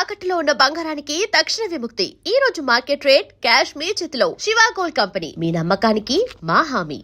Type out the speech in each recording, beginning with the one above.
తాకట్టులో ఉన్న బంగారానికి తక్షణ విముక్తి. ఈ రోజు మార్కెట్ రేట్ క్యాష్ మీ చేతిలో. శివ గోల్డ్ కంపెనీ, మీ నమ్మకానికి మా హామీ.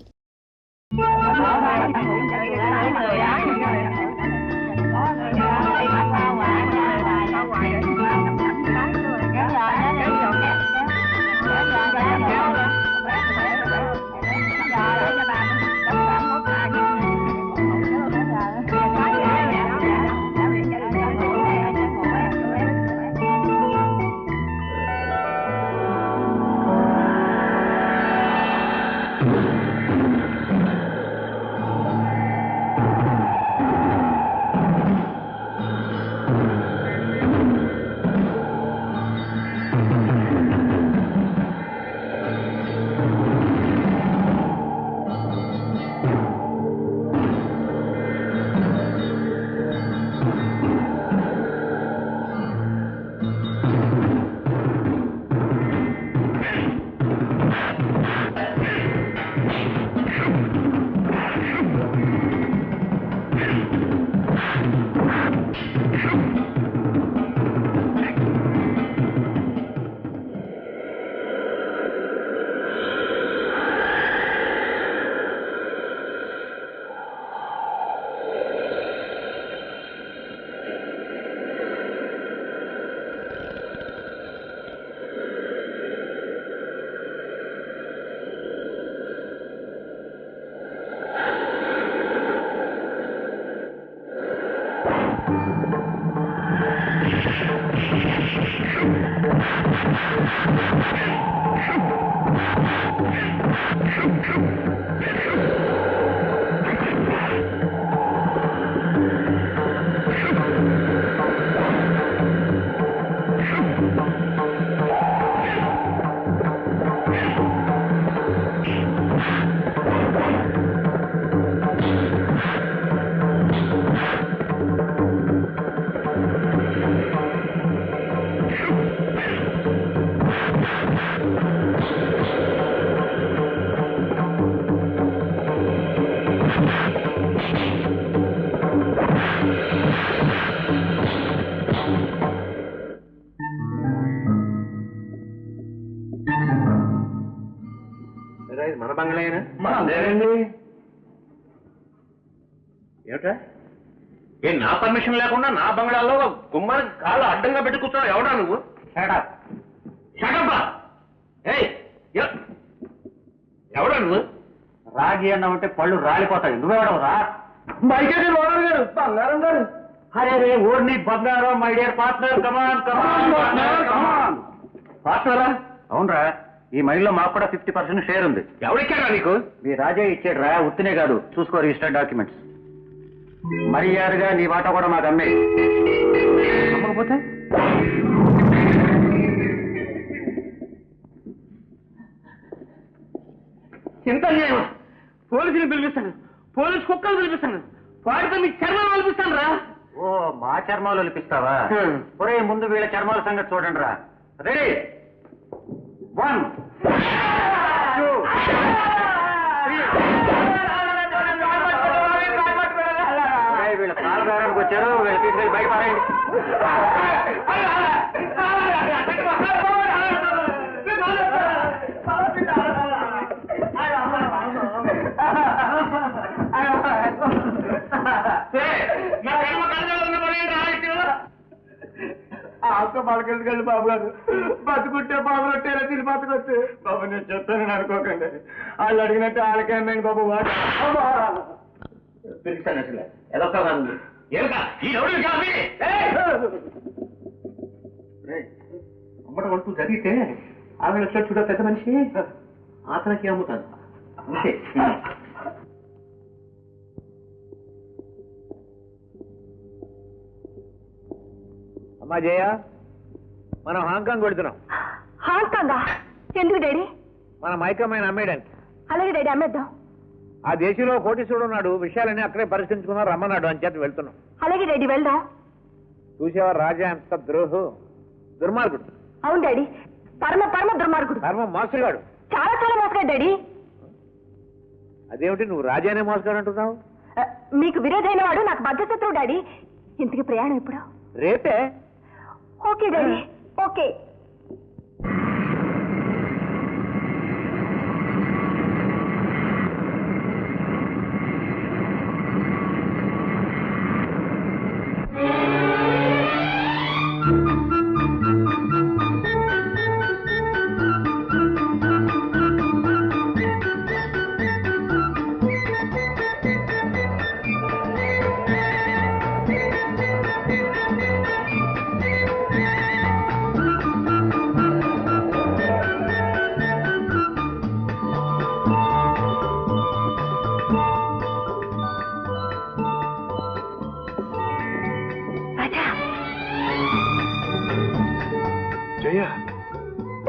మన బంగ్లాయేనా? ఏమిటా? ఏ నా పర్మిషన్ లేకుండా నా బంగ్లాలో గుమ్మానికి కాళ్ళు అడ్డంగా పెట్టి కూర్చున్నావు? ఎవడా నువ్వు? ఎవడా నువ్వు? రాగి అన్నామంటే పళ్ళు రాలిపోతాయి. నువ్వెవడవు రా? బంగారం గారు. అరే రే ఓర్ని బంగారం, మై డియర్ పార్ట్నర్, కమాన్ కమాన్. పార్ట్నరా? అవునరా, ఈ మైల్లో మాకు కూడా 50% షేర్ ఉంది. ఎవరిచ్చారా నీకు? మీ రాజా ఇచ్చాడు రా, ఉత్తినే కాదు, చూసుకో రిజిస్టర్డ్ డాక్యుమెంట్స్. మర్యాదగా నీ వాటా కూడా మాకు అమ్మే. అమ్మకపోతే చింత చేయమా? పోలీసుని పిలిపిస్తాను, పోలీసు కుక్కలు పిలిపిస్తాను, వాడితో మీ చర్మం పిలిపిస్తాను రా. ఓ, మా చర్మాలు ఒలిపిస్తావా? ఒరే, ముందు వీళ్ళ చర్మాల సంగతి చూడండి రా. రెడీ? 1 2 వీళ్ళ పాలదారానికి వచ్చారు, వీళ్ళ తీసుకెళ్ళి బయట పారేయండి. ఆకు పలకెళ్ళి బాబు గారు, బతుకుంటే బాబు రొట్టేలా తిని బతుకొచ్చు బాబు. నేను చెప్తానని అనుకోకండి, వాళ్ళు అడిగినట్టు వాళ్ళకే అమ్మాయి బాబు. పిలిచాను అసలు ఎదొక్క అమ్మట వంటూ జరిగితే ఆమె చూడ పెద్ద మనిషి ఆతనకి అమ్ముతాను అంతే. అమ్మా జయ, మనం హాంకాంగ్ వెళుతున్నాం. హాంకాంగా? ఎందుకు డాడీ? మన మైకమ్మాయిని అమ్మేయడానికి. అలాగే డాడీ, అమ్మేద్దాం. ఆ దేశంలో కోటీశ్వరుడు ఉన్నాడు, విషయాలన్నీ అక్కడే పరిష్కరించుకున్నారు, రమ్మన్నాడు అని చేత వెళ్తున్నాం. అలాగే డాడీ, వెళ్దాం. చూసేవా రాజా ఎంత దుర్మార్గుడు. అవును డాడీ, పరమ పరమ దుర్మార్గుడు, పరమ మోసగాడు, చాలా చాలా మోసగాడు డాడీ. అదేమిటి నువ్వు రాజానే మోసగాడు అంటున్నావు? మీకు విరోధైన వాడు నాకు బద్ధశత్రువు డాడీ. ఇంతకి ప్రయాణం ఎప్పుడు? రేపే. Okay daddy okay.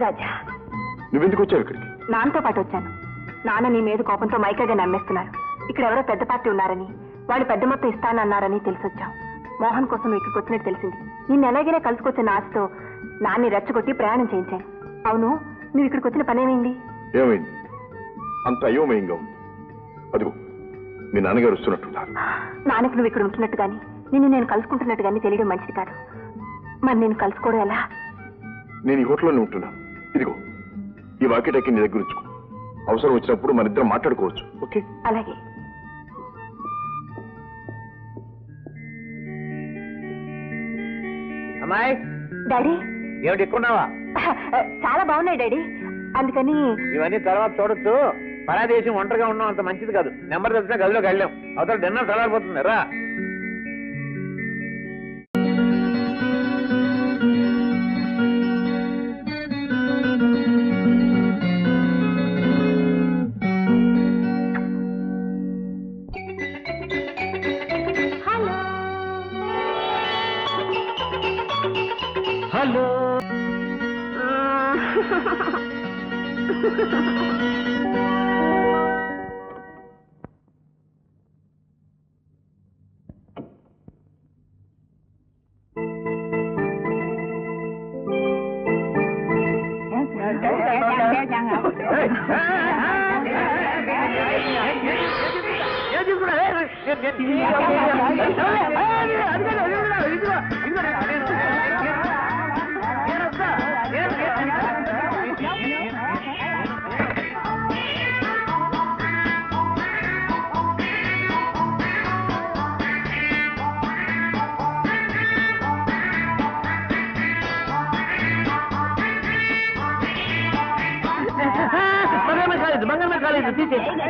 రాజా, నువ్వెందుకు వచ్చావు ఇక్కడికి? నాన్నతో పాటు వచ్చాను. నాన్న నీ మీద కోపంతో మైకగా నమ్మేస్తున్నారు. ఇక్కడ ఎవరో పెద్ద పార్టీ ఉన్నారని, వాళ్ళు పెద్ద మొత్తం ఇస్తానన్నారని తెలిసొచ్చాం. మోహన్ కోసం నువ్వు ఇక్కడికి వచ్చినట్టు తెలిసింది. నిన్ను ఎలాగైనా కలుసుకొచ్చిన ఆశతో నాన్ని రెచ్చగొట్టి ప్రయాణం చేయించాను. అవును, నువ్వు ఇక్కడికి వచ్చిన పనేమైంది? ఏమైంది? అంత అయోమయంగా ఉంది. అదిగో మీ నాన్నగారు వస్తున్నట్టున్నారు. నాన్నకు నువ్వు ఇక్కడ ఉంటున్నట్టు గాని, నిన్ను నేను కలుసుకుంటున్నట్టు గాని తెలియడం మంచిది కాదు. మరి నేను కలుసుకోవడం ఎలా? నేను ఈ హోటల్లోనే ఉంటున్నాను. ఇదిగో ఈ వాకిటాకి నీ దగ్గర ఉంచుకో. అవసరం వచ్చినప్పుడు మన ఇద్దరం మాట్లాడుకోవచ్చు. ఓకే? అలాగే. అమ్మాయి, డాడీ, ఏమిటి ఎక్కున్నావా? చాలా బాగున్నాయి డాడీ. అందుకని ఇవన్నీ తర్వాత చూడొచ్చు. పరాదేశం ఒంటరిగా ఉన్నాం అంత మంచిది కాదు. నెంబర్ తెలిసినా గదిలోకి వెళ్ళాం. అవతల డిన్నర్ చల్లారిపోతుంది రా. హలో.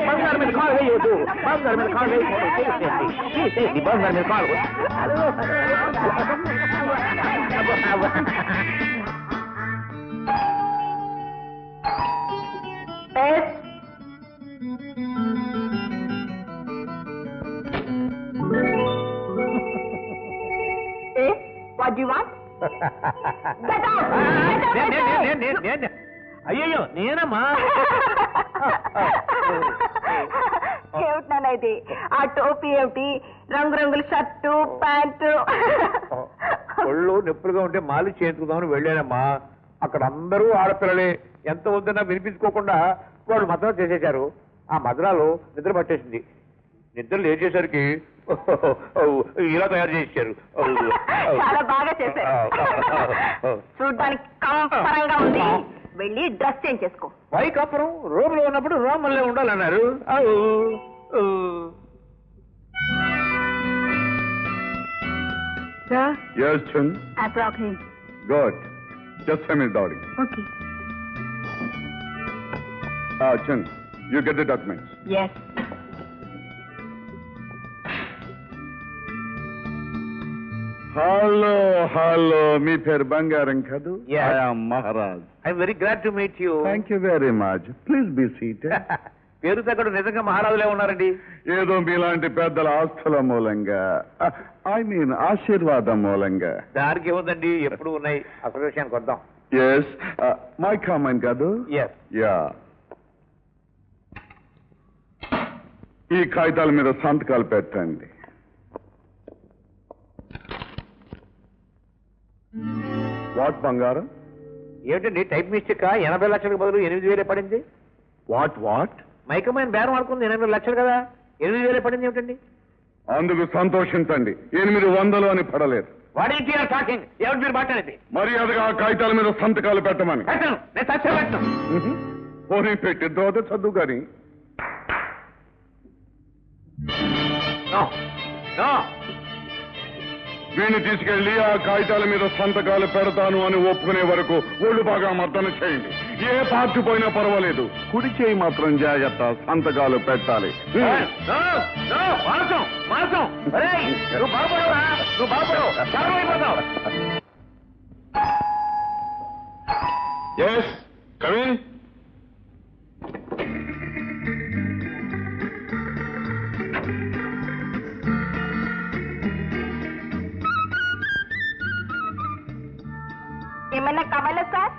బంగారు మీద కాల్ వేయొద్దు. బంగారు మీద కాల్ వేయకూడదు. బంగారు మీద call What do you want? అయ్యో నేనమ్మా. ఏమిటన్నా ఇది? ఆ టోపీ ఏమిటి? రంగురంగుల షర్టు ప్యాంటు. ఒళ్ళు నొప్పులుగా ఉంటే మాలి చేయించుకుందామని వెళ్ళానమ్మా. అక్కడ అందరూ ఆడపిల్లలే. ఎంత వద్దన్నా వినిపించుకోకుండా వాళ్ళు మద్రాలు చేసేశారు. ఆ మద్రాలు నిద్ర పట్టేసింది. నిద్ర లేచేసరికి ఇలా తయారు చేశారు. చాలా బాగా చేశారు. చూడ్డానికి కంపరంగా ఉంది. వెళ్ళి డ్రెస్ చేంజ్ చేసుకో. వైకాపురం రోమ్లో ఉన్నప్పుడు రోమల్లే ఉండాలన్నారు. Yes, Chun. I brought him. Good. Just a minute, darling. Okay. Chun, you get the documents. Yes. Hello. మీ పేరు బంగారం కదూ? Yes. I am Maharaj. I'm very glad to meet you. Thank you very much. Please be seated. పేరు తగ్గడు నిజంగా మహారాజులే ఉన్నారండి. ఏదో మీలాంటి పెద్దల ఆస్తుల మూలంగా, ఐ మీన్ ఆశీర్వాదం మూలంగా. దానికి ఏముందండి, ఎప్పుడు ఉన్నాయి. అసలు విషయానికి వద్దాం. ఎస్, మై కామెంట్ కాదు? Yes. యా. ఈ కాగితాల మీద సంతకాలు పెట్టండి. వాట్ బంగారం? ఏమిటండి టైప్ మిస్టేక్? 80 లక్షలకు బదులు 8,000 పడింది. వాట్? మైకమైన బేరం ఆడుకుంది 8 లక్షలు కదా, 8,000 పడింది ఏమిటండి? అందుకు సంతోషించండి. 800 అని పడలేదు. What is your talking? ఎవరు మీరు మాట్లాడేది? మర్యాదగా ఆ కాగితాల మీద సంతకాలు పెట్టమని. పెట్టను, నేను సత్యం పెట్టను. పోనీ పెట్టి తర్వాత చదువు కానీ. No no. వీడిని తీసుకెళ్లి ఆ కాగితాల మీద సంతకాలు పెడతాను అని ఒప్పుకునే వరకు ఒళ్ళు బాగా మర్దన చేయండి. ఏ పార్టీ పోయినా పర్వాలేదు, కుడి చేయి మాత్రం జాగ్రత్త, సంతకాలు పెట్టాలి. మాసం మాసం. నువ్వు బాగుపడవురా, నువ్వు బాగుపడవు, అయిపోతావు. Yes come in. ఏమన్నా కావాలా sir?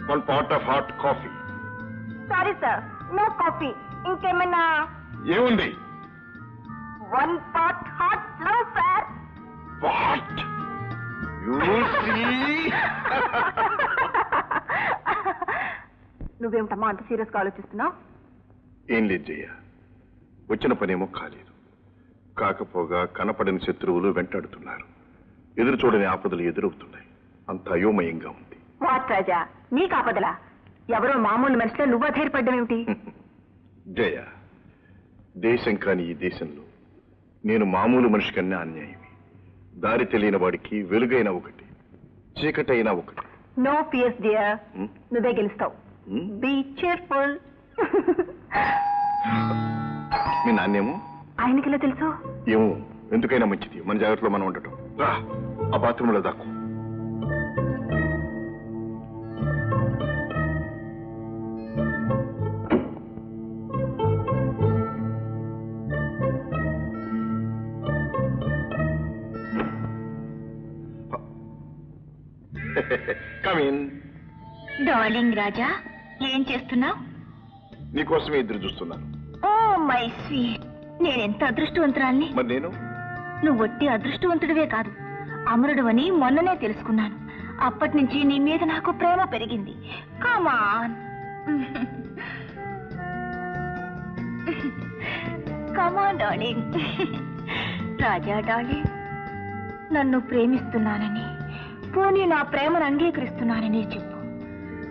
1 pot of hot coffee. Sorry sir, no coffee. ఇంకేమన్నా? ఏముంది? 1 pot hot flow sir. What? You see? నువ్వేమిటమ్మా అంత సీరియస్ గా ఆలోచిస్తున్నావు? ఏం లేదు జయ, వచ్చిన పనేమో కాలేదు. కాకపోగా కనపడని శత్రువులు వెంటాడుతున్నారు. ఎదురు చూడని ఆపదలు ఎదురవుతున్నాయి. అంత అయోమయంగా ఉంది. వాట్ రాజా, నీ కాపదలా? ఎవరో మామూలు మనిషిలో నువ్వు అధైర్యపడ్డావేమిటి? జయ, దేశం కాని ఈ దేశంలో నేను మామూలు మనిషి కన్నా అన్యాయమే. దారి తెలియని వాడికి వెలుగైన ఒకటి, చీకటైనా ఒకటి. నో ఫియర్స్ డియర్, నువ్వే గెలుస్తావు. Be cheerful. మీ నాన్నేమో? ఆయనకిలా తెలుసు? ఏమో, ఎందుకైనా మంచిది మన జాగ్రత్తలో మనం ఉండటం. రా, ఆ బాత్రూంలో దాక్కు. కమిన్. డార్లింగ్ రాజా, ఏం చేస్తున్నావు? నీకోసమే ఎదురు చూస్తున్నాను. ఓ మై స్వీట్, నేనెంత అదృష్టవంతురాల్ని. మరి నేను? నువ్వు ఒట్టి అదృష్టవంతుడివే కాదు, అమరుడు అని మొన్ననే తెలుసుకున్నాను. అప్పటి నుంచి నీ మీద నాకు ప్రేమ పెరిగింది. కమాన్ కమాన్ డార్లింగ్. రాజా డార్లింగ్, నన్ను ప్రేమిస్తున్నానని, పోనీ నా ప్రేమను అంగీకరిస్తున్నానని చెప్పు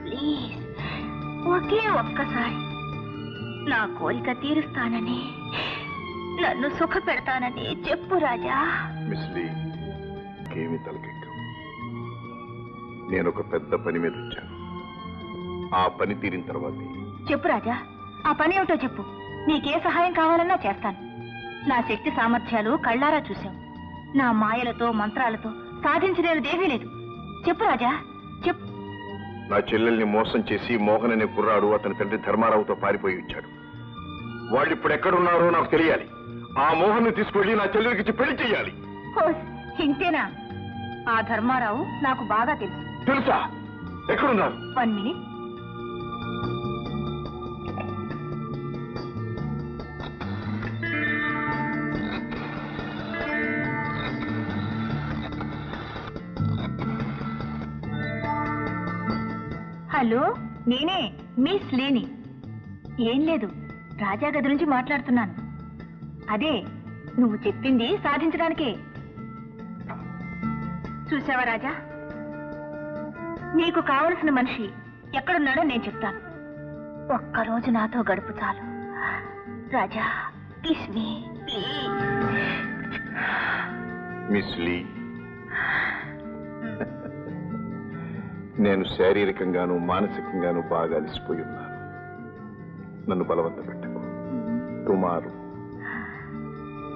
ప్లీజ్. ఒకే ఒక్కసారి నా కోరిక తీరుస్తానని, నన్ను సుఖ పెడతానని చెప్పు రాజా. మిస్ లీ, ఏమి తలకెక్క. నేను ఒక పెద్ద పని మీద వచ్చాను. ఆ పని తీరిన తర్వాత చెప్పు రాజా, ఆ పని ఏమిటో చెప్పు. నీకే సహాయం కావాలన్నా చేస్తాను. నా శక్తి సామర్థ్యాలు కళ్ళారా చూశావు. నా మాయలతో మంత్రాలతో సాధించలేనిదేమీ లేదు. చెప్పు రాజా, చెప్పు. నా చెల్లెల్ని మోసం చేసి మోహన్ అనే కుర్రాడు అతని తండ్రి ధర్మారావుతో పారిపోయి వచ్చాడు. వాళ్ళు ఇప్పుడు ఎక్కడున్నారో నాకు తెలియాలి. ఆ మోహన్ తీసుకెళ్లి నా చెల్లెలికి పెళ్లి చెయ్యాలి. ఇంతేనా? ఆ ధర్మారావు నాకు బాగా తెలుసు. తెలుసా? ఎక్కడున్నారు? 1 minute. హలో, నేనే మిస్ లేని. ఏం లేదు, రాజా గది నుంచి మాట్లాడుతున్నాను. అదే నువ్వు చెప్పింది సాధించడానికే. చూసావా రాజా, నీకు కావలసిన మనిషి ఎక్కడున్నాడో నేను చెప్తాను. ఒక్కరోజు నాతో గడుపు చాలు Raja. Kiss me please. Miss Lee, నేను శారీరకంగాను మానసికంగాను బాగా అలసిపోయి ఉన్నాను. నన్ను బలవంత పెట్టకు. టుమారో,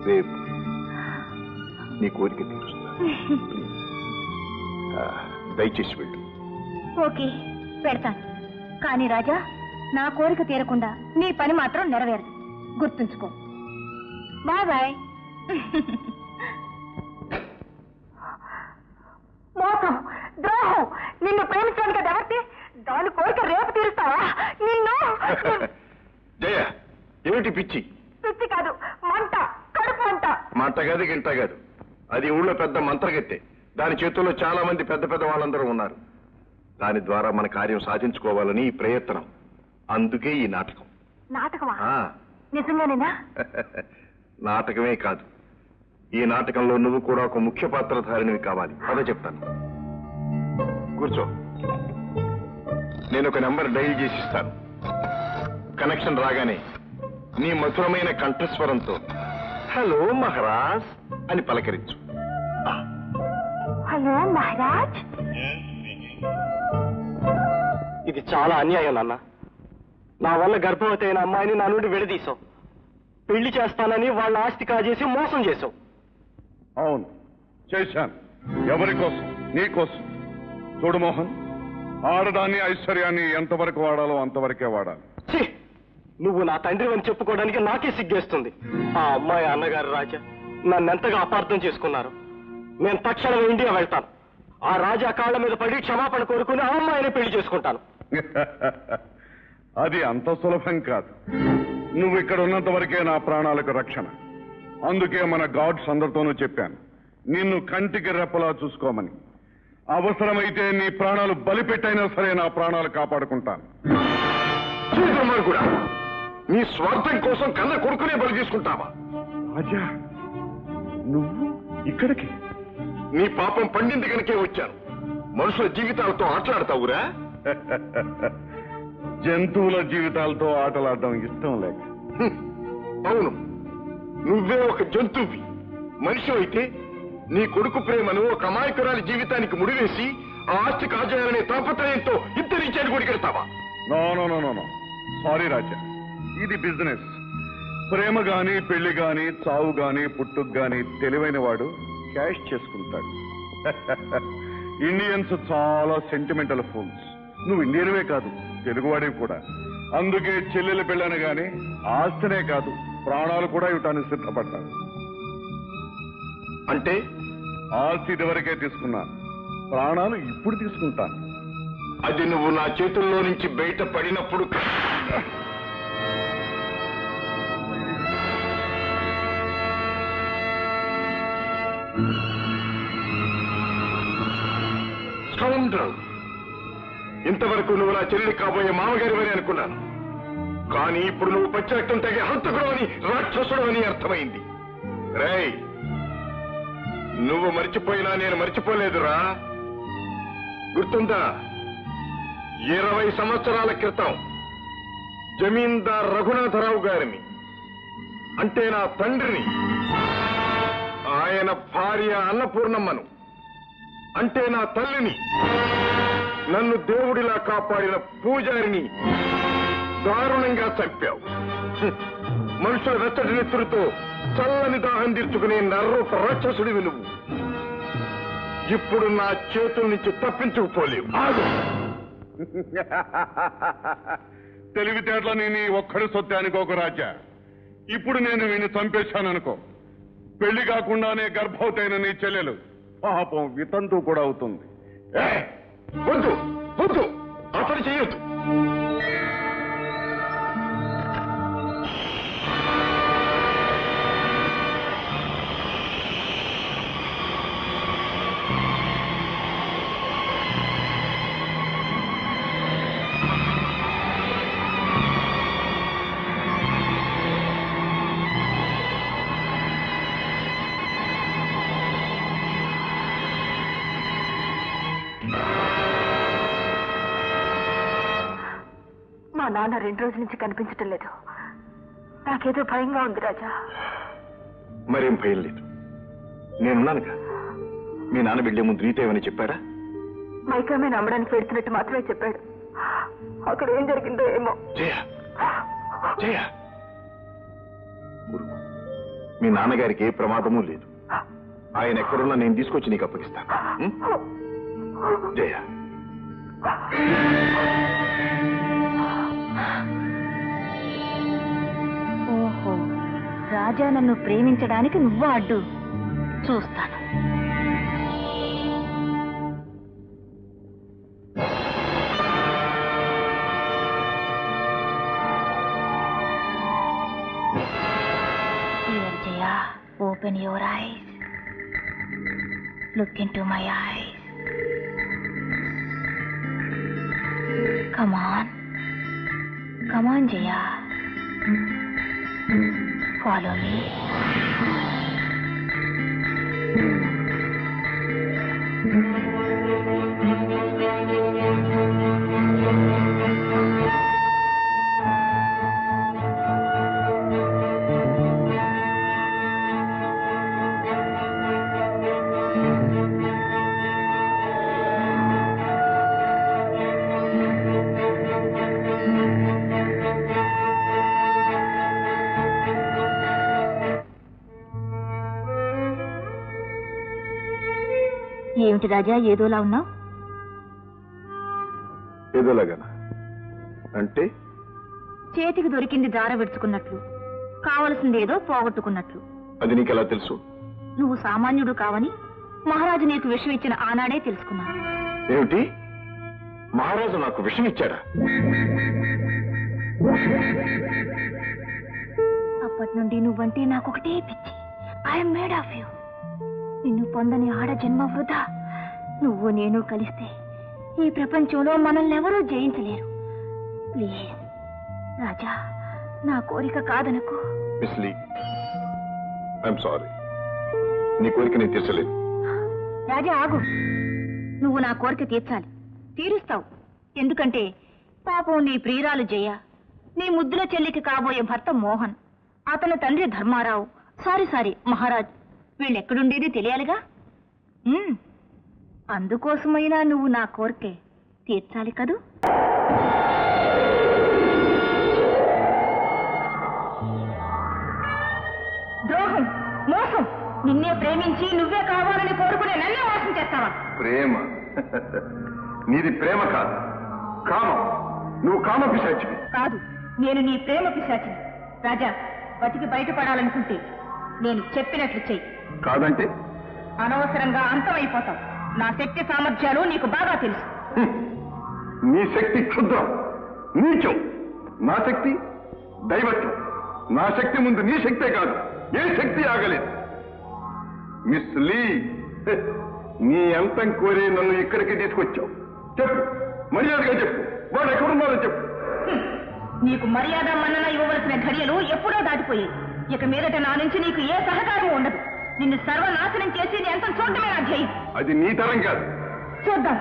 రేపు నీ కోరిక తీరుస్తాను. దయచేసి వెళ్ళు. ఓకే, పెడతాను. కానీ రాజా, నా కోరిక తీరకుండా నీ పని మాత్రం నెరవేరదు, గుర్తుంచుకో. Bye bye. మోసం, ద్రోహం, నిన్ను ప్రేమించడానికి అది ఎవరిది? దాని కోరిక రేపు తీరుస్తావా? నిన్ను జయ, ఏమిటి పిచ్చి? పిచ్చి కాదు, మంట, కడుపు మంట. మాట కాదు, గింట కాదు. అది ఊళ్ళో పెద్ద మంత్రగత్తె. దాని చేతుల్లో చాలా మంది పెద్ద పెద్ద వాళ్ళందరూ ఉన్నారు. దాని ద్వారా మన కార్యం సాధించుకోవాలని ఈ ప్రయత్నం. అందుకే ఈ నాటకం. నాటకమా? ఆ. నిజంగానేనా? నాటకమే కాదు, ఈ నాటకంలో నువ్వు కూడా ఒక ముఖ్య పాత్రధారిణివి కావాలి. అదే చెప్తాను. కూర్చో. నేను ఒక నెంబర్ డైల్ చేసి ఇస్తాను. కనెక్షన్ రాగానే నీ మధురమైన కంఠస్వరంతో హలో మహారాజ్ అని పలకరించు. హలో మహారాజ్. ఇది చాలా అన్యాయం నాన్న. నా వల్ల గర్భవతి అయిన అమ్మాయిని నా నుండి విడదీశావు. పెళ్లి చేస్తానని వాళ్ళ ఆస్తి కాజేసి మోసం చేశావు. అవును, చేశాను. ఎవరి కోసం? నీ కోసం. చూడు మోహన్, ఆడదాన్ని ఐశ్వర్యాన్ని ఎంతవరకు వాడాలో అంతవరకే వాడాలి. ఛీ! నువ్వు నా తండ్రి అని చెప్పుకోవడానికి నాకే సిగ్గేస్తుంది. ఆ అమ్మాయి అన్నగారు రాజా నన్నెంతగా అపార్థం చేసుకున్నారు. నేను తక్షణం ఇండియా వెళ్తాను. ఆ రాజా కాళ్ళ మీద పడి క్షమాపణ కోరుకుని ఆ అమ్మాయిని పెళ్లి చేసుకుంటాను. అది అంత సులభం కాదు. నువ్వు ఇక్కడ ఉన్నంత వరకే నా ప్రాణాలకు రక్షణ. అందుకే మన గాడ్స్ అందరితోనూ చెప్పాను, నిన్ను కంటికి రెప్పలా చూసుకోమని. అవసరమైతే నీ ప్రాణాలు బలిపెట్టైనా సరే నా ప్రాణాలు కాపాడుకుంటాను. కూడా నీ స్వార్థం కోసం కన్న కొడుకునే బలి తీసుకుంటావా? రాజా, నువ్వు ఇక్కడికి? నీ పాపం పండింది కనుకే వచ్చాను. మనుషుల జీవితాలతో ఆటలాడతావురా? జంతువుల జీవితాలతో ఆటలాడడం ఇష్టం లేక. అవును, నువ్వే ఒక జంతువువి. మనిషి అయితే నీ కొడుకు ప్రేమను ఒక అమాయకురాలి జీవితానికి ముడివేసి ఆ ఆస్తి కాజేయాలనే తాపత్రయంతో ఇద్దరి చేడు కొడికెడతావా? No no no no no, sorry Raja, ఇది బిజినెస్. ప్రేమ గాని, పెళ్లి గాని, చావు గాని, పుట్టుకు గాని తెలివైన వాడు క్యాష్ చేసుకుంటాడు. ఇండియన్స్ చాలా సెంటిమెంటల్ ఫూల్స్. నువ్వు ఇండియన్వే కాదు, తెలుగువాడివి కూడా. అందుకే చెల్లెలు పెళ్ళాను గాని ఆస్తినే కాదు, ప్రాణాలు కూడా ఇవ్వటానికి సిద్ధపడ్డాను. అంటే ఆస్తి ఇదివరకే తీసుకున్నాను, ప్రాణాలు ఇప్పుడు తీసుకుంటాను. అది నువ్వు నా చేతుల్లో నుంచి బయట పడినప్పుడు ఇంతవరకు నువ్వు నా చెల్లి కాబోయే మామగారివని అనుకున్నాను. కానీ ఇప్పుడు నువ్వు పచ్చిరక్తం తగ్గే హంతకుడు అని, రాక్షసుడు అని అర్థమైంది. రేయ్, నువ్వు మర్చిపోయినా నేను మర్చిపోలేదురా. గుర్తుందా? 20 సంవత్సరాల క్రితం జమీందార్ రఘునాథరావు గారిని, అంటే నా తండ్రిని, ఆయన భార్య అన్నపూర్ణమ్మను, అంటే నా తల్లిని, నన్ను దేవుడిలా కాపాడిన పూజారిని దారుణంగా చంపావు. మనుషుల వెచ్చటి నెత్తురుతో చల్లని దాహం తీర్చుకునే నర్రూప రాక్షసుడివి నువ్వు. ఇప్పుడు నా చేతుల నుంచి తప్పించుకుపోలేవు. తెలివితేటలని నీ ఒక్కడి సొత్తే అనుకోకు రాజా. ఇప్పుడు నేను వీడిని చంపేశాననుకో, పెళ్లి కాకుండానే గర్భవతైన నీ చెల్లెలు పాపం వితంతు కూడా అవుతుంది. వద్దు వద్దు, ఆ పని చేయొద్దు. మా నాన్న 2 రోజుల నుంచి కనిపించటం లేదు. నాకేదో భయంగా ఉంది రాజా. మరేం భయం లేదు, నేనున్నానుగా. మీ నాన్న వెళ్లే ముందు నీతో ఏమని చెప్పాడా? మైకామే నమ్మడానికి పెడుతున్నట్టు మాత్రమే చెప్పాడు. అక్కడ ఏం జరిగిందో ఏమో. జయ జయ, ఊరుకో. మీ నాన్నగారికి ఏ ప్రమాదమూ లేదు. ఆయన ఎక్కడున్నా నేను తీసుకొచ్చి నీకు అప్పగిస్తాను. ఉం? జయ, ఓహో, రాజా నన్ను ప్రేమించడానికి నువ్వు అడ్డు. చూస్తాను. Here, Jaya, open your eyes. Look into my eyes. Come on. Come on, Jaya. Follow me. ఏమిటి రాజా ఏదోలా ఉన్నావు? ఏదోలాగా అంటే చేతికి దొరికింది దార విడుచుకున్నట్లు, కావలసిందేదో పోగొట్టుకున్నట్లు. అది నీకెలా తెలుసు? నువ్వు సామాన్యుడు కావని మహారాజు నీకు విషయం ఇచ్చిన ఆనాడే తెలుసుకున్నాను. ఏమిటి? మహారాజు నాకు విషం ఇచ్చాడా? అప్పటి నుండి నువ్వంటే నాకొకటే పిచ్చి. I'm made of you. నిన్ను పొందని ఆడ జన్మ వృధా. నువ్వు నేను కలిస్తే ఈ ప్రపంచంలో మనల్ని ఎవరూ జయించలేరు. ప్లీజ్ రాజా, నా కోరిక కాదనకు. Miss Lee, I'm sorry. నీ కోరిక నేను తీర్చలేదు. రాజా ఆగు. నువ్వు నా కోరిక తీర్చాలి, తీరుస్తావు. ఎందుకంటే పాపం నీ ప్రియురాలు జయ, నీ ముద్దుల చెల్లికి కాబోయే భర్త మోహన్, అతని తండ్రి ధర్మారావు, సారీ మహారాజ్, వీళ్ళెక్కడుండేది తెలియాలిగా. అందుకోసమైనా నువ్వు నా కోరికే తీర్చాలి కదూ. ద్రోహం, మోసం, నిన్నే ప్రేమించి నువ్వే కావాలని కోరుకునే నన్నే మోసం చేస్తావా? ప్రేమ? నీది ప్రేమ కాదు, కామం. నువ్వు కామ పిశాచివి. కాదు, నేను నీ ప్రేమ పిశాచిని. రాజా, బతికి బయటపడాలనుకుంటే నేను చెప్పినట్లు చెయ్యి. కాదంటే అనవసరంగా అంతమైపోతావు. నా శక్తి సామర్థ్యాలు నీకు బాగా తెలుసు. నీ శక్తి క్షుద్రం, నీచం. నా శక్తి దైవత్వం. నా శక్తి ముందు నీ శక్తే కాదు ఏ శక్తి ఆగలేదు. మిస్ లీ, నీ అంతం కోరి నన్ను ఇక్కడికి తీసుకొచ్చావు. చెప్పు, మర్యాదగా చెప్పు, వాడు ఎక్కడున్నారో చెప్పు. నీకు మర్యాద మన్నన ఇవ్వవలసిన ఘడియలు ఎప్పుడో దాటిపోయాయి. ఇక మీదట నా నుంచి నీకు ఏ సహకారం ఉండదు. నిన్ను సర్వనాశనం చేసి నీ అంతం చూడటమే నా ధ్యేయం. అది నీ తరం కాదు. చూద్దాం.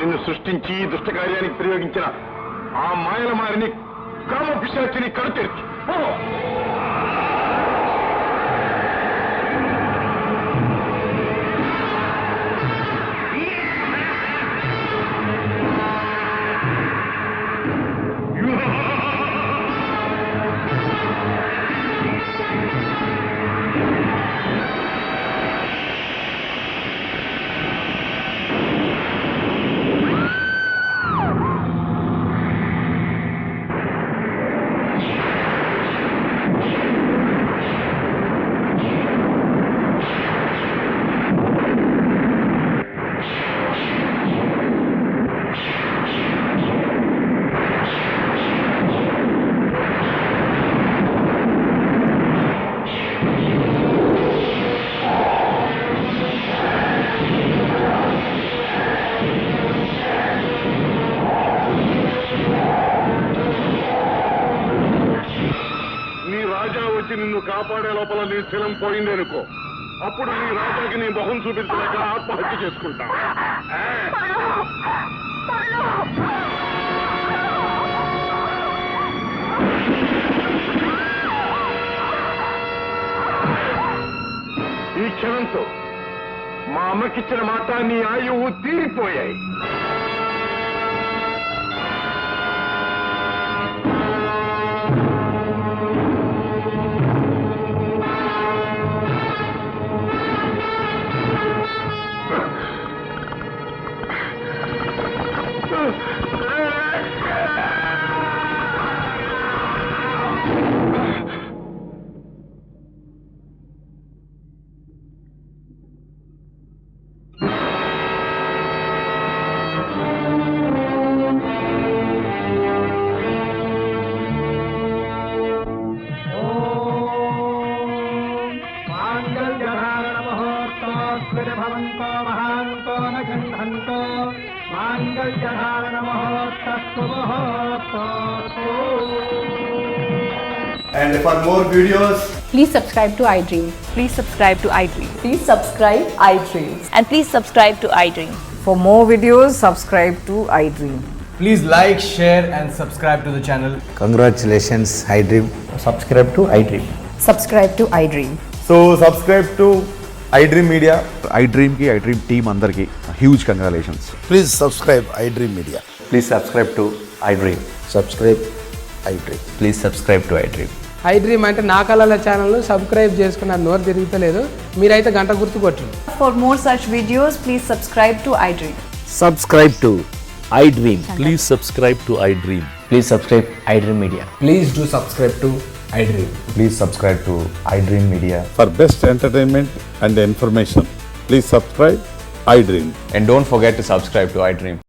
నిన్ను సృష్టించి ఈ దుష్ట కార్యానికి ప్రయోగించిన ఆ మాయల మారిని కామ పిశాచిని కడుతెరిచి నిన్ను కాపాడే లోపల నీ శిలం పోయిందనుకో, అప్పుడు నీ రాజాకి నీ మొహం చూపించలేక ఆత్మహత్య చేసుకుంటా. ఈ క్షణంతో మా అమ్మకిచ్చిన మాట నీ ఆయువు తీరిపోయాయి. And for more videos, please subscribe to iDream. Please subscribe to iDream. Please subscribe iDream. And please subscribe to iDream. For more videos, subscribe to iDream. please like, share and subscribe to the channel. Congratulations, iDream. Subscribe to iDream. Subscribe to iDream. So subscribe to iDream Media. iDream ki iDream team andarki huge congratulations. Please subscribe iDream Media. Please subscribe to iDream. Subscribe iDream. Please subscribe to iDream. iDream అంటే నా కళల channel subscribe చేసుకున్న నోరు తిరుగుతలేదు, మీరైతే గంట గుర్తు కొట్టండి. For more such videos, please subscribe to iDream. Subscribe to iDream. Please subscribe to iDream. Please subscribe iDream Media. Please do subscribe to iDream. Please subscribe to iDream Media. For best entertainment and information, please subscribe iDream. And don't forget to subscribe to iDream.